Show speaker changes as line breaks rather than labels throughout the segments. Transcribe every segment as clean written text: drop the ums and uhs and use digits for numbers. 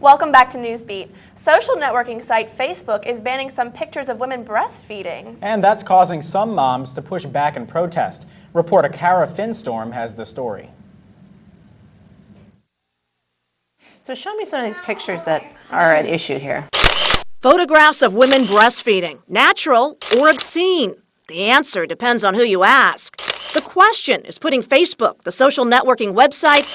Welcome back to Newsbeat. Social networking site Facebook is banning some pictures of women breastfeeding.
And that's causing some moms to push back and protest. Reporter Kara Finstorm has the story.
So show me some of these pictures that are at issue here.
Photographs of women breastfeeding, natural or obscene? The answer depends on who you ask. The question is putting Facebook, the social networking website,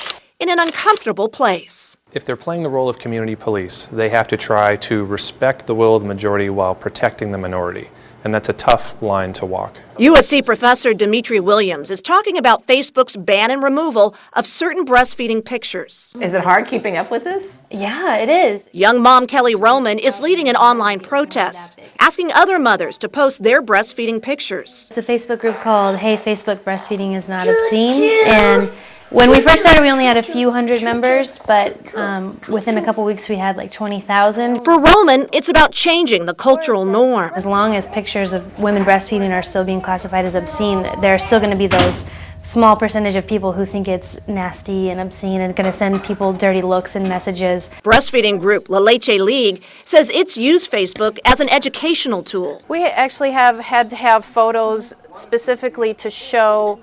in an uncomfortable place.
If they're playing the role of community police, they have to try to respect the will of the majority while protecting the minority. And that's a tough line to walk.
USC professor Dimitri Williams is talking about Facebook's ban and removal of certain breastfeeding pictures.
Is it hard keeping up with this?
Yeah, it is.
Young mom Kelly Roman is leading an online protest, asking other mothers to post their breastfeeding pictures.
It's a Facebook group called Hey Facebook Breastfeeding is Not Obscene, and when we first started, we only had a few hundred members, but within a couple weeks, we had like 20,000.
For Roman, it's about changing the cultural norm.
As long as pictures of women breastfeeding are still being classified as obscene, there are still going to be those small percentage of people who think it's nasty and obscene and going to send people dirty looks and messages.
Breastfeeding group La Leche League says it's used Facebook as an educational tool.
We actually have had to have photos specifically to show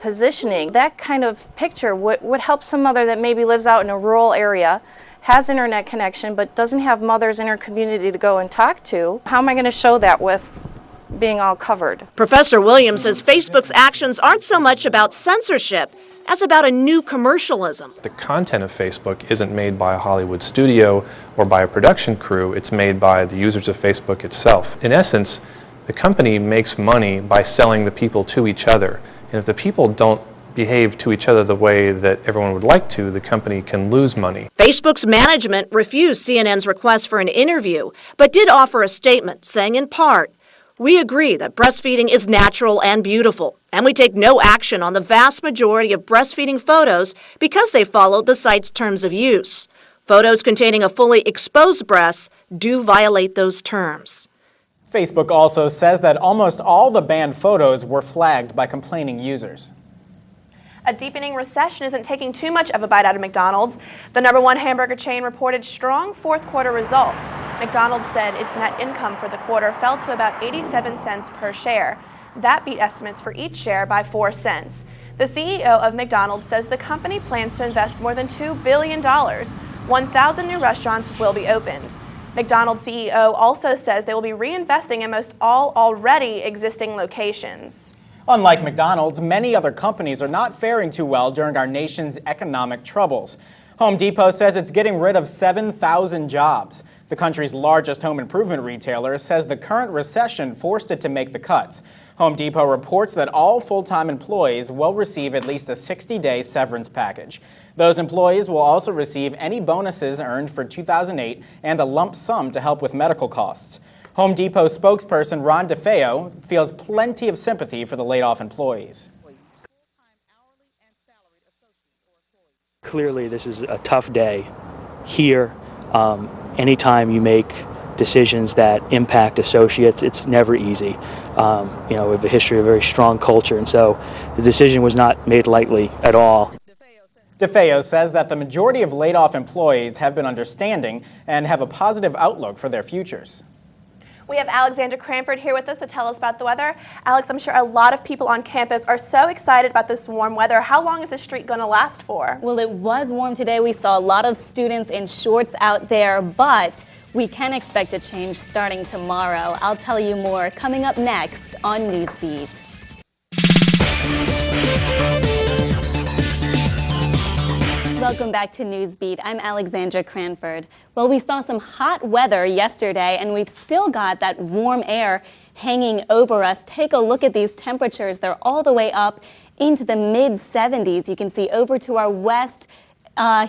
positioning. That kind of picture would help some mother that maybe lives out in a rural area, has internet connection, but doesn't have mothers in her community to go and talk to. How am I going to show that with being all covered?
Professor Williams says Facebook's actions aren't so much about censorship as about a new commercialism.
The content of Facebook isn't made by a Hollywood studio or by a production crew, it's made by the users of Facebook itself. In essence, the company makes money by selling the people to each other. And if the people don't behave to each other the way that everyone would like to, the company can lose money.
Facebook's management refused CNN's request for an interview, but did offer a statement saying in part, "We agree that breastfeeding is natural and beautiful, and we take no action on the vast majority of breastfeeding photos because they followed the site's terms of use. Photos containing a fully exposed breast do violate those terms."
Facebook also says that almost all the banned photos were flagged by complaining users.
A deepening recession isn't taking too much of a bite out of McDonald's. The #1 hamburger chain reported strong fourth quarter results. McDonald's said its net income for the quarter fell to about 87 cents per share. That beat estimates for each share by 4 cents. The CEO of McDonald's says the company plans to invest more than $2 billion. 1,000 new restaurants will be opened. McDonald's CEO also says they will be reinvesting in most all already existing locations.
Unlike McDonald's, many other companies are not faring too well during our nation's economic troubles. Home Depot says it's getting rid of 7,000 jobs. The country's largest home improvement retailer says the current recession forced it to make the cuts. Home Depot reports that all full-time employees will receive at least a 60-day severance package. Those employees will also receive any bonuses earned for 2008 and a lump sum to help with medical costs. Home Depot spokesperson Ron DeFeo feels plenty of sympathy for the laid-off employees.
Clearly, this is a tough day here. Anytime you make decisions that impact associates, it's never easy. We have a history of a very strong culture, and so the decision was not made lightly at all.
DeFeo says that the majority of laid-off employees have been understanding and have a positive outlook for their futures.
We have Alexandra Cranford here with us to tell us about the weather. Alex, I'm sure a lot of people on campus are so excited about this warm weather. How long is this streak going to last for?
Well, it was warm today. We saw a lot of students in shorts out there, but we can expect a change starting tomorrow. I'll tell you more coming up next on Newsbeat. Welcome back to Newsbeat. I'm Alexandra Cranford. Well, we saw some hot weather yesterday, and we've still got that warm air hanging over us. Take a look at these temperatures. They're all the way up into the mid-70s. You can see over to our west,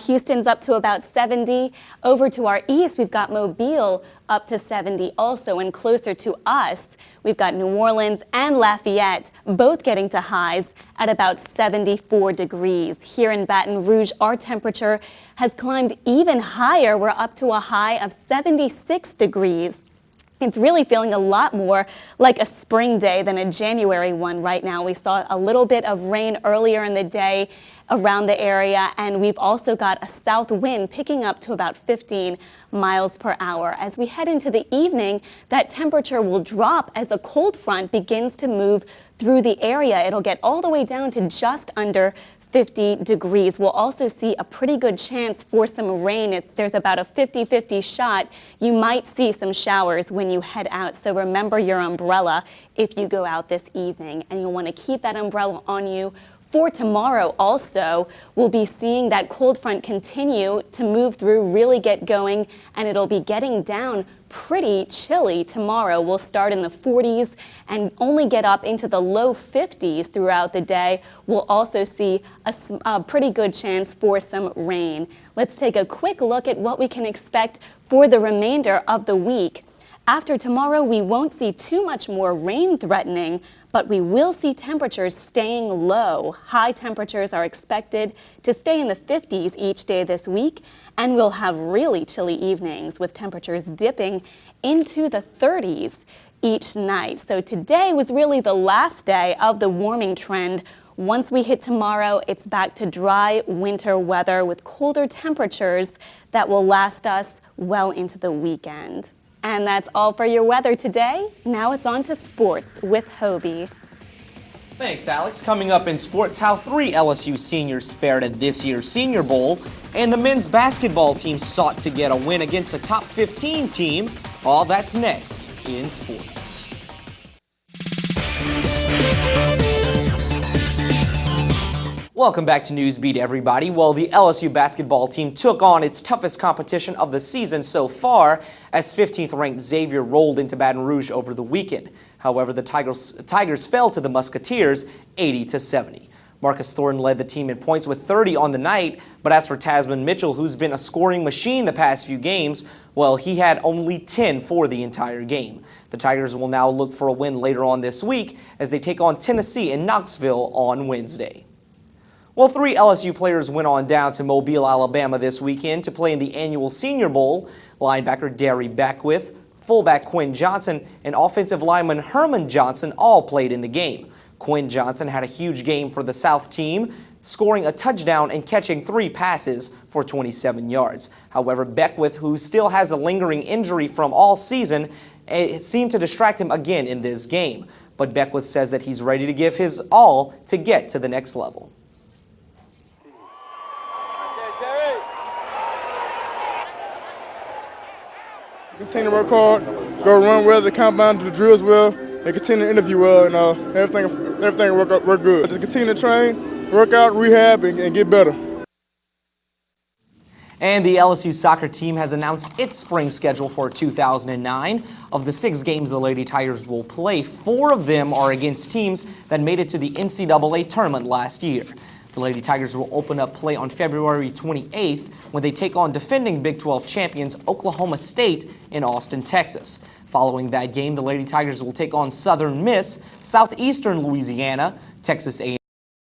Houston's up to about 70. Over to our east, we've got Mobile up to 70 also, and closer to us, we've got New Orleans and Lafayette, both getting to highs at about 74 degrees. Here in Baton Rouge, our temperature has climbed even higher. We're up to a high of 76 degrees. It's really feeling a lot more like a spring day than a January one right now. We saw a little bit of rain earlier in the day around the area, and we've also got a south wind picking up to about 15 miles per hour. As we head into the evening, that temperature will drop as a cold front begins to move through the area. It'll get all the way down to just under 50 degrees. We'll also see a pretty good chance for some rain. There's about a 50-50 shot. You might see some showers when you head out, so remember your umbrella if you go out this evening, and you'll want to keep that umbrella on you. For tomorrow also, we'll be seeing that cold front continue to move through, really get going, and it'll be getting down pretty chilly tomorrow. We'll start in the 40s and only get up into the low 50s throughout the day. We'll also see a pretty good chance for some rain. Let's take a quick look at what we can expect for the remainder of the week. After tomorrow, we won't see too much more rain threatening, but we will see temperatures staying low. High temperatures are expected to stay in the 50s each day this week, and we'll have really chilly evenings with temperatures dipping into the 30s each night. So today was really the last day of the warming trend. Once we hit tomorrow, it's back to dry winter weather with colder temperatures that will last us well into the weekend. And that's all for your weather today. Now it's on to sports with Hobie.
Thanks, Alex. Coming up in sports, how 3 LSU seniors fared at this year's Senior Bowl, and the men's basketball team sought to get a win against a top 15 team. All that's next in sports. Welcome back to Newsbeat, everybody. Well, the LSU basketball team took on its toughest competition of the season so far as 15th-ranked Xavier rolled into Baton Rouge over the weekend. However, the Tigers fell to the Musketeers 80-70. Marcus Thornton led the team in points with 30 on the night, but as for Tasman Mitchell, who's been a scoring machine the past few games, well, he had only 10 for the entire game. The Tigers will now look for a win later on this week as they take on Tennessee in Knoxville on Wednesday. Well, 3 LSU players went on down to Mobile, Alabama this weekend to play in the annual Senior Bowl. Linebacker Derry Beckwith, fullback Quinn Johnson, and offensive lineman Herman Johnson all played in the game. Quinn Johnson had a huge game for the South team, scoring a touchdown and catching 3 passes for 27 yards. However, Beckwith, who still has a lingering injury from all season, it seemed to distract him again in this game. But Beckwith says that he's ready to give his all to get to the next level.
Continue to work hard, go run well, the combine, do the drills well, and continue to interview well, and everything work good. Just continue to train, work out, rehab, and get better.
And the LSU soccer team has announced its spring schedule for 2009. Of the 6 games the Lady Tigers will play, 4 of them are against teams that made it to the NCAA tournament last year. The Lady Tigers will open up play on February 28th when they take on defending Big 12 champions Oklahoma State in Austin, Texas. Following that game, the Lady Tigers will take on Southern Miss, Southeastern Louisiana, Texas A&M,